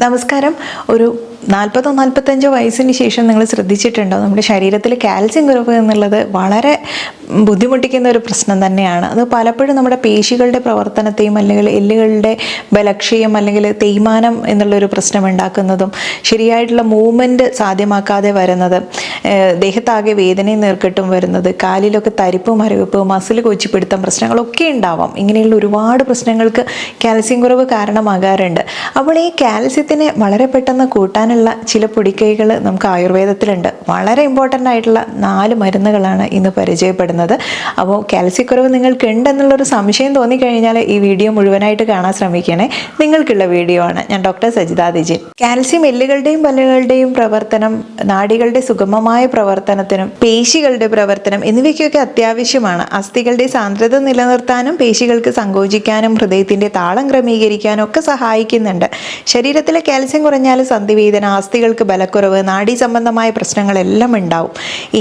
നമസ്കാരം. ഒരു 40-45 വയസ്സിന് ശേഷം നിങ്ങൾ ശ്രദ്ധിച്ചിട്ടുണ്ടോ, നമ്മുടെ ശരീരത്തിൽ കാൽസ്യം കുറവ് എന്നുള്ളത് വളരെ ബുദ്ധിമുട്ടിക്കുന്ന ഒരു പ്രശ്നം തന്നെയാണ്. അത് പലപ്പോഴും നമ്മുടെ പേശികളുടെ പ്രവർത്തനത്തെയും അല്ലെങ്കിൽ എല്ലുകളുടെ ബലക്ഷയം അല്ലെങ്കിൽ തേയ്മാനം എന്നുള്ളൊരു പ്രശ്നം ഉണ്ടാക്കുന്നതും ശരിയായിട്ടുള്ള മൂവ്മെൻറ്റ് സാധ്യമാക്കാതെ വരുന്നത്, ദേഹത്താകെ വേദനയും നീർക്കെട്ടും വരുന്നത്, കാലിലൊക്കെ തരിപ്പ് മരവിപ്പ് മസിൽ കൊച്ചിപ്പിടുത്തം പ്രശ്നങ്ങളൊക്കെ ഉണ്ടാവാം. ഇങ്ങനെയുള്ള ഒരുപാട് പ്രശ്നങ്ങൾക്ക് കാൽസ്യം കുറവ് കാരണമാകാറുണ്ട്. അപ്പോൾ ഈ കാൽസ്യത്തിനെ വളരെ പെട്ടെന്ന് കൂട്ടാനുള്ള ചില പൊടിക്കൈകൾ നമുക്ക് ആയുർവേദത്തിലുണ്ട്. വളരെ ഇമ്പോർട്ടൻ്റ് ആയിട്ടുള്ള 4 മരുന്നുകളാണ് ഇന്ന് പരിചയപ്പെടുന്നത്. അപ്പോൾ കാൽസ്യക്കുറവ് നിങ്ങൾക്ക് ഉണ്ടെന്നുള്ളൊരു സംശയം തോന്നിക്കഴിഞ്ഞാൽ ഈ വീഡിയോ മുഴുവനായിട്ട് കാണാൻ ശ്രമിക്കണേ. നിങ്ങൾക്കുള്ള വീഡിയോ ആണ്. ഞാൻ ഡോക്ടർ സജിത ദിജിൻ. കാൽസ്യം എല്ലുകളുടെയും പല്ലുകളുടെയും പ്രവർത്തനം, നാഡികളുടെ സുഗമമായ പ്രവർത്തനത്തിനും പേശികളുടെ പ്രവർത്തനം എന്നിവയ്ക്കൊക്കെ അത്യാവശ്യമാണ്. അസ്ഥികളുടെ സാന്ദ്രത നിലനിർത്താനും പേശികൾക്ക് സങ്കോചിക്കാനും ഹൃദയത്തിൻ്റെ താളം ക്രമീകരിക്കാനും ഒക്കെ സഹായിക്കുന്നുണ്ട്. ശരീരത്തിലെ കാൽസ്യം കുറഞ്ഞാൽ സന്ധിവേദന, അസ്ഥികൾക്ക് ബലക്കുറവ്, നാഡീ സംബന്ധമായ പ്രശ്നങ്ങളെല്ലാം ഉണ്ടാവും.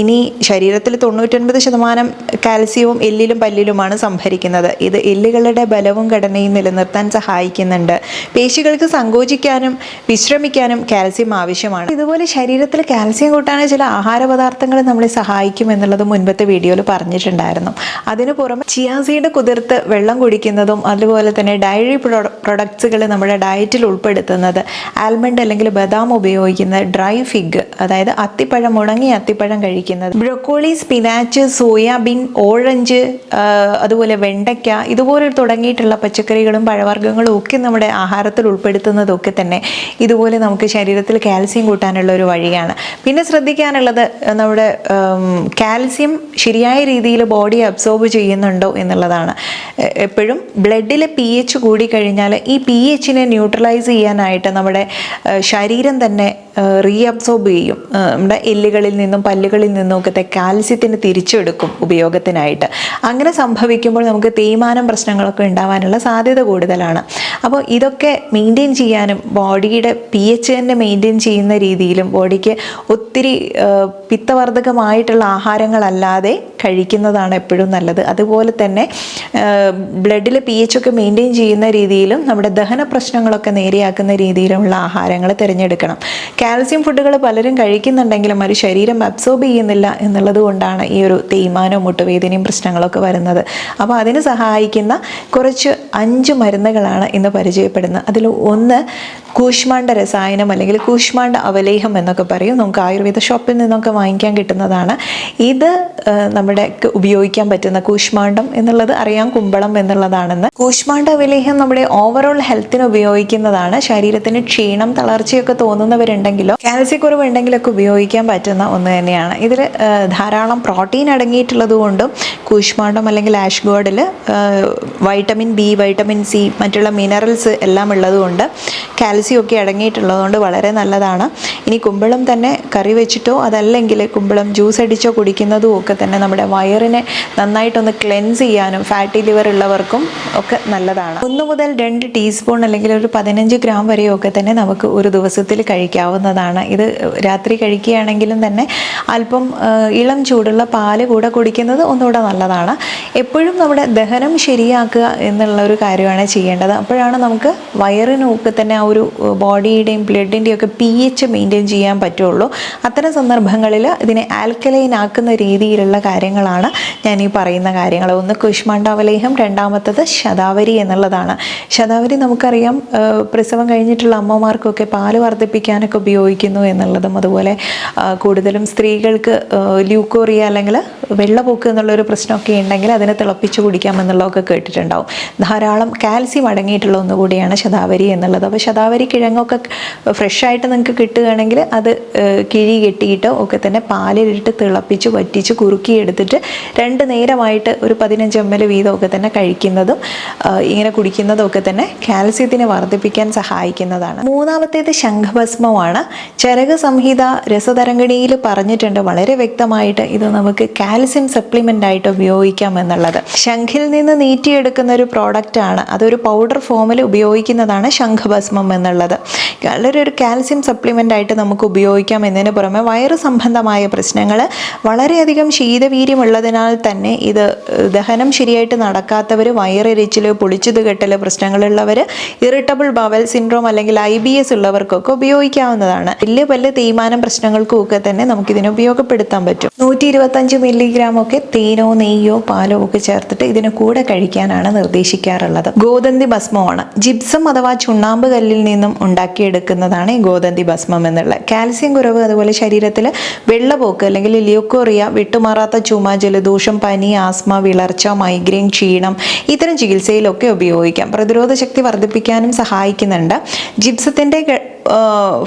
ഇനി ശരീരത്തിൽ 99% കാൽസ്യവും എല്ലിലും പല്ലിലുമാണ് സംഭരിക്കുന്നത്. ഇത് എല്ലുകളുടെ ബലവും ഘടനയും നിലനിർത്താൻ സഹായിക്കുന്നുണ്ട്. പേശികൾക്ക് സങ്കോചിക്കാനും വിശ്രമിക്കാനും കാൽസ്യം ആവശ്യമാണ്. ഇതുപോലെ ശരീരത്തിൽ കാൽസ്യം കൂട്ടാൻ ചില ആഹാര പദാർത്ഥങ്ങൾ നമ്മളെ സഹായിക്കും എന്നുള്ളത് മുൻപത്തെ വീഡിയോയിൽ പറഞ്ഞിട്ടുണ്ടായിരുന്നു. അതിനു പുറമെ ചിയാ സീഡ് കുതിർത്ത് വെള്ളം കുടിക്കുന്നതും അതുപോലെ തന്നെ ഡയറി പ്രൊഡക്ട്സുകൾ നമ്മുടെ ഡയറ്റിൽ ഉൾപ്പെടുത്തുന്നത്, ആൽമണ്ട് അല്ലെങ്കിൽ ബദാം ഉപയോഗിക്കുന്നത്, ഡ്രൈ ഫിഗ് അതായത് അത്തിപ്പഴം, ഉണങ്ങിയ അത്തിപ്പഴം കഴിക്കുന്നത്, ബ്രൊക്കോളി, സ്പിനാച്ച്, സോയാബീൻ, ഓറഞ്ച്, അതുപോലെ വെണ്ടയ്ക്ക, ഇതുപോലെ തുടങ്ങിയിട്ടുള്ള പച്ചക്കറികളും പഴവർഗ്ഗങ്ങളും ഒക്കെ നമ്മുടെ ആഹാരത്തിൽ ഉൾപ്പെടുത്തുന്നതൊക്കെ തന്നെ ഇതുപോലെ നമുക്ക് ശരീരത്തിൽ കാൽസ്യം കൂട്ടാനുള്ള ഒരു വഴിയാണ്. പിന്നെ ശ്രദ്ധിക്കാനുള്ളത്, നമ്മുടെ കാൽസ്യം ശരിയായ രീതിയിൽ ബോഡി അബ്സോർബ് ചെയ്യുന്നുണ്ടോ എന്നുള്ളതാണ്. എപ്പോഴും ബ്ലഡിലെ pH കൂടിക്കഴിഞ്ഞാൽ ഈ pHനെ ന്യൂട്രലൈസ് ചെയ്യാനായിട്ട് നമ്മുടെ ശരീരം തന്നെ റീഅബ്സോർബ് ചെയ്യും. നമ്മുടെ എല്ലുകളിൽ നിന്നും പല്ലുകളിൽ നിന്നും ഒക്കെ കാൽസ്യത്തിന് തിരിച്ചെടുക്കും ഉപയോഗത്തിനായിട്ട്. അങ്ങനെ സംഭവിക്കുമ്പോൾ നമുക്ക് തേയ്മാനം പ്രശ്നങ്ങളൊക്കെ ഉണ്ടാവാനുള്ള സാധ്യത കൂടുതലാണ്. അപ്പോൾ ഇതൊക്കെ മെയിൻറ്റെയിൻ ചെയ്യാനും ബോഡിയുടെ pH തന്നെ മെയിൻറ്റെയിൻ ചെയ്യുന്ന രീതിയിലും ബോഡിക്ക് ഒത്തിരി പിത്തവർദ്ധകമായിട്ടുള്ള ആഹാരങ്ങളല്ലാതെ കഴിക്കുന്നതാണ് എപ്പോഴും നല്ലത്. അതുപോലെ തന്നെ ബ്ലഡിലെ pH ഒക്കെ മെയിൻറ്റെയിൻ ചെയ്യുന്ന രീതിയിലും നമ്മുടെ ദഹന പ്രശ്നങ്ങളൊക്കെ നേരെയാക്കുന്ന രീതിയിലുള്ള ആഹാരങ്ങൾ തിരഞ്ഞെടുക്കണം. കാൽസ്യം ഫുഡുകൾ പലരും കഴിക്കുന്നുണ്ടെങ്കിലും അത് ശരീരം അബ്സോർബ് ചെയ്യുന്നില്ല എന്നുള്ളത് കൊണ്ടാണ് ഈ ഒരു തേയ്മാനവും മുട്ടുവേദനയും പ്രശ്നങ്ങളൊക്കെ വരുന്നത്. അപ്പോൾ അതിന് സഹായിക്കുന്ന കുറച്ച് 5 മരുന്നുകളാണ് ഇന്ന് പരിചയപ്പെടുന്നത്. അതിൽ ഒന്ന് കൂശ്മാണ്ഡ രസായനം അല്ലെങ്കിൽ കൂശ്മാണ്ഡ അവലേഹം എന്നൊക്കെ പറയും. നമുക്ക് ആയുർവേദ ഷോപ്പിൽ നിന്നൊക്കെ വാങ്ങിക്കാൻ കിട്ടുന്നതാണ്. ഇത് നമ്മുടെ ഉപയോഗിക്കാൻ പറ്റുന്ന, കൂശ്മാണ്ഡം എന്നുള്ളത് അറിയാം, കുമ്പളം എന്നുള്ളതാണെന്ന്. കൂശ്മാണ്ഡ അവലേഹം നമ്മുടെ ഓവറോൾ ഹെൽത്തിന് ഉപയോഗിക്കുന്നതാണ്. ശരീരത്തിന് ക്ഷീണം തളർച്ചയൊക്കെ തോന്നുന്നവരുണ്ടെങ്കിലോ കാൽസ്യക്കുറവ് ഉണ്ടെങ്കിലൊക്കെ ഉപയോഗിക്കാൻ പറ്റുന്ന ഒന്ന് തന്നെയാണ്. ഇതിൽ ധാരാളം പ്രോട്ടീൻ അടങ്ങിയിട്ടുള്ളത് കൊണ്ടും കൂശ്മാണ്ഡം അല്ലെങ്കിൽ ആഷ് ഗോഡിൽ വൈറ്റമിൻ ബി, വൈറ്റമിൻ സി, മറ്റുള്ള മിനറൽസ് എല്ലാം ഉള്ളതുകൊണ്ട് കാൽസ്യം ഒക്കെ അടങ്ങിയിട്ടുള്ളതുകൊണ്ട് വളരെ നല്ലതാണ്. ഇനി കുമ്പളം തന്നെ കറി വെച്ചിട്ടോ അതല്ലെങ്കിൽ കുമ്പളം ജ്യൂസ് അടിച്ചോ കുടിക്കുന്നതും ഒക്കെ തന്നെ നമ്മുടെ വയറിനെ നന്നായിട്ടൊന്ന് ക്ലെൻസ് ചെയ്യാനും ഫാറ്റി ലിവർ ഉള്ളവർക്കും ഒക്കെ നല്ലതാണ്. 1 മുതൽ 2 ടീസ്പൂൺ അല്ലെങ്കിൽ ഒരു 15 ഗ്രാം വരെയൊക്കെ തന്നെ നമുക്ക് ഒരു ദിവസത്തിൽ കഴിക്കാവുന്നതാണ്. ഇത് രാത്രി കഴിക്കുകയാണെങ്കിലും തന്നെ അല്പം ഇളം ചൂടുള്ള പാല് കൂടെ കുടിക്കുന്നത് ഒന്നുകൂടെ നല്ലതാണ്. എപ്പോഴും നമ്മുടെ ദഹനം ശരിയാക്കുക എന്നുള്ള ഒരു കാര്യമാണ് ചെയ്യേണ്ടത്. അപ്പോഴാണ് നമുക്ക് വയറിനൊക്കെ തന്നെ ആ ഒരു ബോഡിയുടെയും ബ്ലഡിൻ്റെയും ഒക്കെ pH മെയിൻറ്റെയിൻ ചെയ്യാൻ പറ്റുള്ളൂ. അത്തരം സന്ദർഭങ്ങളിൽ ഇതിനെ ആൽക്കലൈൻ ആക്കുന്ന രീതിയിലുള്ള കാര്യങ്ങളാണ് ഞാൻ ഈ പറയുന്ന കാര്യങ്ങൾ. ഒന്ന് കൂശ്മാണ്ഡാവലേഹം, രണ്ടാമത്തത് ശതാവരി എന്നുള്ളതാണ്. ശതാവരി നമുക്കറിയാം, പ്രസവം കഴിഞ്ഞിട്ടുള്ള അമ്മമാർക്കൊക്കെ പാല് വർദ്ധിപ്പിക്കാനൊക്കെ ഉപയോഗിക്കുന്നു എന്നുള്ളതും, അതുപോലെ കൂടുതലും സ്ത്രീകൾക്ക് ല്യൂക്കോറിയ അല്ലെങ്കിൽ വെള്ളപ്പൊക്ക് എന്നുള്ളൊരു പ്രശ്നമൊക്കെ ഉണ്ടെങ്കിൽ അതിനെ തിളപ്പിച്ച് കുടിക്കാം എന്നുള്ളതൊക്കെ കേട്ടിട്ടുണ്ടാവും. ധാരാളം കാൽസ്യം അടങ്ങിയിട്ടുള്ള ഒന്നുകൂടിയാണ് ശതാവരി എന്നുള്ളത്. അപ്പോൾ ശതാവരി കിഴങ്ങൊക്കെ ഫ്രഷായിട്ട് നിങ്ങൾക്ക് കിട്ടുകയാണെങ്കിൽ അത് കിഴി കെട്ടിയിട്ട് ഒക്കെ തന്നെ പാലിലിട്ട് തിളപ്പിച്ച് വറ്റിച്ച് കുറുക്കിയെടുത്തിട്ട് 2 നേരമായിട്ട് ഒരു 15 ml വീതമൊക്കെ തന്നെ കഴിക്കുന്നതും ഇങ്ങനെ കുടിക്കുന്നതും ഒക്കെ തന്നെ കാൽസ്യത്തിനെ വർദ്ധിപ്പിക്കാൻ സഹായിക്കുന്നതാണ്. മൂന്നാമത്തേത് ശംഖപത്രം ശംഖഭസ്മമാണ്. ചരക സംഹിത രസതരംഗിണിയിൽ പറഞ്ഞിട്ടുണ്ട് വളരെ വ്യക്തമായിട്ട് ഇത് നമുക്ക് കാൽസ്യം സപ്ലിമെൻ്റ് ആയിട്ട് ഉപയോഗിക്കാം എന്നുള്ളത്. ശംഖിൽ നിന്ന് നീറ്റിയെടുക്കുന്ന ഒരു പ്രോഡക്റ്റാണ്, അതൊരു പൗഡർ ഫോമിൽ ഉപയോഗിക്കുന്നതാണ് ശംഖഭസ്മം എന്നുള്ളത്. വളരെ ഒരു കാൽസ്യം സപ്ലിമെൻ്റ് ആയിട്ട് നമുക്ക് ഉപയോഗിക്കാം എന്നതിന് പുറമെ വയറ് സംബന്ധമായ പ്രശ്നങ്ങൾ, വളരെയധികം ശീതവീര്യമുള്ളതിനാൽ തന്നെ ഇത് ദഹനം ശരിയായിട്ട് നടക്കാത്തവർ, വയറെരിച്ചിൽ, പൊളിച്ചത് കെട്ടൽ പ്രശ്നങ്ങളുള്ളവർ, ഇറിറ്റബിൾ ബവൽ സിൻഡ്രോം അല്ലെങ്കിൽ IBS ഉള്ളവർക്കൊക്കെ ഉപയോഗിക്കാവുന്നതാണ്. വലിയ പല്ല് തേയ്മാനം പ്രശ്നങ്ങൾക്കും ഒക്കെ തന്നെ നമുക്കിതിനെ ഉപയോഗപ്പെടുത്താൻ പറ്റും. 125 മില്ലിഗ്രാം ഒക്കെ തേനോ നെയ്യോ പാലോ ഒക്കെ ചേർത്തിട്ട് ഇതിന് കൂടെ കഴിക്കാനാണ് നിർദ്ദേശിക്കാറുള്ളത്. ഗോതന്തി ഭസ്മമാണ്. ജിപ്സം അഥവാ ചുണ്ണാമ്പ് കല്ലിൽ നിന്നും ഉണ്ടാക്കിയെടുക്കുന്നതാണ് ഈ ഗോതന്തി ഭസ്മം എന്നുള്ളത്. കാൽസ്യം കുറവ്, അതുപോലെ ശരീരത്തിൽ വെള്ളപ്പോക്ക് അല്ലെങ്കിൽ ല്യൂക്കോറിയ, വിട്ടുമാറാത്ത ചുമ, ജലദോഷം, പനി, ആസ്മ, വിളർച്ച, മൈഗ്രെയിൻ, ക്ഷീണം, ഇത്തരം ചികിത്സയിലൊക്കെ ഉപയോഗിക്കാം. പ്രതിരോധ ശക്തി വർദ്ധിപ്പിക്കാനും സഹായിക്കുന്നുണ്ട്. ജിപ്സത്തിൻ്റെ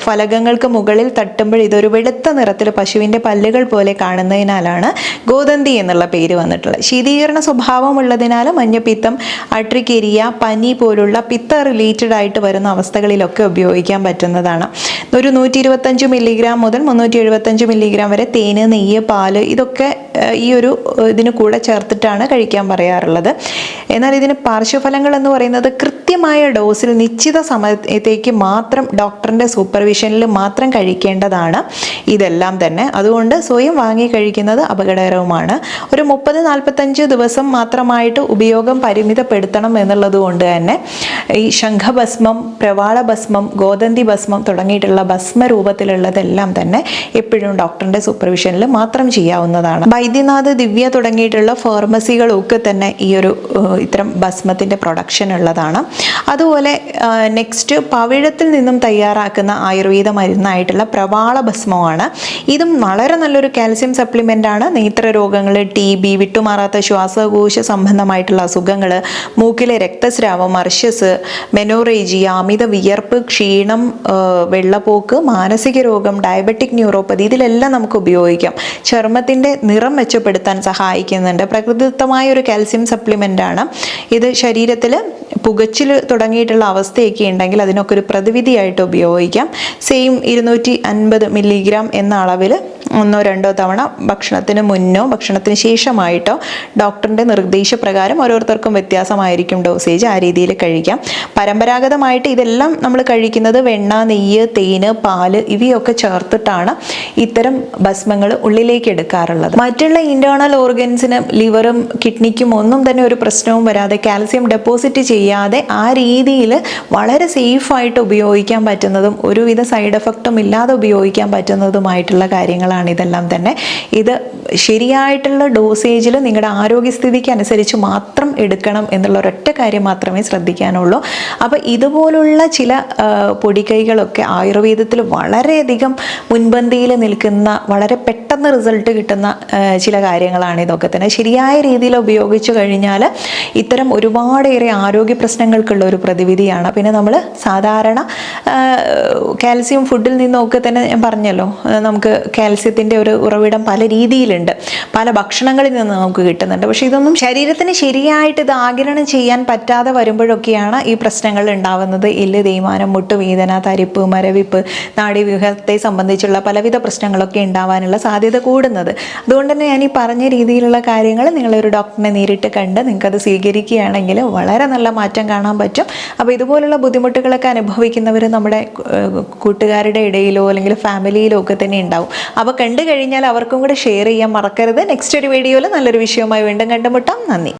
ഫലകങ്ങൾക്ക് മുകളിൽ തട്ടുമ്പോൾ ഇതൊരു വെളുത്ത നിറത്തിൽ പശുവിൻ്റെ പല്ലുകൾ പോലെ കാണുന്നതിനാലാണ് ഗോതന്തി എന്നുള്ള പേര് വന്നിട്ടുള്ളത്. ശീതീകരണ സ്വഭാവമുള്ളതിനാൽ മഞ്ഞപ്പിത്തം, അട്രിക്കേരിയ, പനി പോലുള്ള പിത്ത റിലേറ്റഡ് ആയിട്ട് വരുന്ന അവസ്ഥകളിലൊക്കെ ഉപയോഗിക്കാൻ പറ്റുന്നതാണ്. ഒരു 125 മില്ലിഗ്രാം മുതൽ 375 മില്ലിഗ്രാം വരെ തേന്, നെയ്യ്, പാല് ഇതൊക്കെ ഈ ഒരു ഇതിന് കൂടെ ചേർത്തിട്ടാണ് കഴിക്കാൻ പറയാറുള്ളത്. എന്നാൽ ഇതിന് പാർശ്വഫലങ്ങൾ എന്ന് പറയുന്നത് കൃത്യമായ ഡോസിൽ നിശ്ചിത സമയത്തേക്ക് മാത്രം ഡോക്ടറിൻ്റെ സൂപ്പർവിഷനിൽ മാത്രം കഴിക്കേണ്ടതാണ് ഇതെല്ലാം തന്നെ. അതുകൊണ്ട് സ്വയം വാങ്ങി കഴിക്കുന്നത് അപകടകരവുമാണ്. ഒരു 30-45 ദിവസം മാത്രമായിട്ട് ഉപയോഗം പരിമിതപ്പെടുത്തണം എന്നുള്ളത് കൊണ്ട് തന്നെ ഈ ശംഖഭസ്മം, പ്രവാളഭസ്മം, ഗോതന്തി ഭസ്മം തുടങ്ങിയിട്ടുള്ള ഭസ്മ രൂപത്തിലുള്ളതെല്ലാം തന്നെ എപ്പോഴും ഡോക്ടറിൻ്റെ സൂപ്പർവിഷനിൽ മാത്രം ചെയ്യാവുന്നതാണ്. വൈദ്യനാഥ്, ദിവ്യ തുടങ്ങിയിട്ടുള്ള ഫാർമസികളൊക്കെ തന്നെ ഈ ഒരു ഇത്തരം ഭസ്മത്തിൻ്റെ പ്രൊഡക്ഷൻ ഉള്ളതാണ്. അതുപോലെ നെക്സ്റ്റ് പവിഴത്തിൽ നിന്നും തയ്യാറാക്കുന്ന ആയുർവേദ മരുന്നായിട്ടുള്ള പ്രവാള ഭസ്മമാണ്. ഇതും വളരെ നല്ലൊരു കാൽസ്യം സപ്ലിമെൻ്റ് ആണ്. നേത്രരോഗങ്ങൾ, TB, വിട്ടുമാറാത്ത ശ്വാസകോശ സംബന്ധമായിട്ടുള്ള അസുഖങ്ങൾ, മൂക്കിലെ രക്തസ്രാവം, അർശസ്, മെനോറേജിയ, അമിത വിയർപ്പ്, ക്ഷീണം, വെള്ളപ്പോക്ക്, മാനസിക രോഗം, ഡയബറ്റിക് ന്യൂറോപ്പതി ഇതിലെല്ലാം നമുക്ക് ഉപയോഗിക്കാം. ചർമ്മത്തിൻ്റെ നിറം മെച്ചപ്പെടുത്താൻ സഹായിക്കുന്നുണ്ട്. പ്രകൃതിദത്തമായ ഒരു കാൽസ്യം സപ്ലിമെൻ്റ് ആണ് ഇത്. ശരീരത്തിൽ പുകച്ചിൽ തുടങ്ങിയിട്ടുള്ള അവസ്ഥയൊക്കെ ഉണ്ടെങ്കിൽ അതിനൊക്കെ ഒരു പ്രതിവിധിയായിട്ട് ഉപയോഗിക്കാം. സെയിം 250 മില്ലിഗ്രാം എന്ന അളവിൽ 1-2 തവണ ഭക്ഷണത്തിന് മുന്നോ ഭക്ഷണത്തിന് ശേഷമായിട്ടോ ഡോക്ടറിൻ്റെ നിർദ്ദേശപ്രകാരം, ഓരോരുത്തർക്കും വ്യത്യാസമായിരിക്കും ഡോസേജ്, ആ രീതിയിൽ കഴിക്കാം. പരമ്പരാഗതമായിട്ട് ഇതെല്ലാം നമ്മൾ കഴിക്കുന്നത് വെണ്ണ, നെയ്യ്, തേന്, പാല് ഇവയൊക്കെ ചേർത്തിട്ടാണ് ഇത്തരം ഭസ്മങ്ങൾ ഉള്ളിലേക്ക് എടുക്കാറുള്ളത്. മറ്റുള്ള ഇൻറ്റേർണൽ ഓർഗൻസിന്, ലിവറും കിഡ്നിക്കും ഒന്നും തന്നെ ഒരു പ്രശ്നവും വരാതെ കാൽസ്യം ഡെപ്പോസിറ്റ് ചെയ്യാതെ ആ രീതിയിൽ വളരെ സേഫായിട്ട് ഉപയോഗിക്കാൻ പറ്റുന്നതും ഒരുവിധ സൈഡ് എഫക്റ്റും ഇല്ലാതെ ഉപയോഗിക്കാൻ പറ്റുന്നതുമായിട്ടുള്ള കാര്യങ്ങളാണ് ഇതെല്ലാം തന്നെ. ഇത് ശരിയായിട്ടുള്ള ഡോസേജിൽ നിങ്ങളുടെ ആരോഗ്യസ്ഥിതിക്ക് അനുസരിച്ച് മാത്രം എടുക്കണം എന്നുള്ള ഒരൊറ്റ കാര്യം മാത്രമേ ശ്രദ്ധിക്കാനുള്ളൂ. അപ്പോൾ ഇതുപോലുള്ള ചില പൊടിക്കൈകളൊക്കെ ആയുർവേദത്തിൽ വളരെയധികം മുൻപന്തിയിൽ നിൽക്കുന്ന, വളരെ പെട്ടെന്ന് റിസൾട്ട് കിട്ടുന്ന ചില കാര്യങ്ങളാണ് ഇതൊക്കെ തന്നെ. ശരിയായ രീതിയിൽ ഉപയോഗിച്ചു കഴിഞ്ഞാൽ ഇത്തരം ഒരുപാടേറെ ആരോഗ്യ പ്രശ്നങ്ങൾക്കുള്ള ഒരു പ്രതിവിധിയാണ്. പിന്നെ നമ്മൾ സാധാരണ കാൽസ്യം ഫുഡിൽ നിന്നൊക്കെ തന്നെ ഞാൻ പറഞ്ഞല്ലോ, നമുക്ക് കാൽസ്യത്തിൻ്റെ ഒരു ഉറവിടം പല രീതിയിലുണ്ട്, പല ഭക്ഷണങ്ങളിൽ നിന്ന് നമുക്ക് കിട്ടുന്നുണ്ട്. പക്ഷേ ഇതൊന്നും ശരീരത്തിന് ശരിയായിട്ട് ഇത് ആഗിരണം ചെയ്യാൻ പറ്റാതെ വരുമ്പോഴൊക്കെയാണ് ഈ പ്രശ്നങ്ങൾ ഉണ്ടാവുന്നത്. എല്ല് തേയ്മാനം, മുട്ടുവേദന, തരിപ്പ്, മരവിപ്പ്, നാഡീവ്യൂഹത്തെ സംബന്ധിച്ചുള്ള പലവിധ പ്രശ്നങ്ങളൊക്കെ ഉണ്ടാവാനുള്ള സാധ്യത കൂടുന്നത്. അതുകൊണ്ട് തന്നെ ഞാൻ ഈ പറഞ്ഞ രീതിയിലുള്ള കാര്യങ്ങൾ നിങ്ങളൊരു ഡോക്ടറിനെ നേരിട്ട് കണ്ട് നിങ്ങൾക്കത് സ്വീകരിക്കുകയാണെങ്കിൽ വളരെ നല്ല മാറ്റം കാണാൻ പറ്റും. അപ്പോൾ ഇതുപോലുള്ള ബുദ്ധിമുട്ടുകളൊക്കെ അനുഭവിക്കുന്നവർ നമ്മുടെ കൂട്ടുകാരുടെ ഇടയിലോ അല്ലെങ്കിൽ ഫാമിലിയിലോ ഒക്കെ തന്നെ ഉണ്ടാവും. അപ്പോൾ കണ്ടു കഴിഞ്ഞാൽ അവർക്കും കൂടെ ഷെയർ ചെയ്യാൻ മറക്കരുത്. നെക്സ്റ്റ് ഒരു വീഡിയോയിൽ നല്ലൊരു വിഷയവുമായി വീണ്ടും കണ്ടുമുട്ടാം. നന്ദി.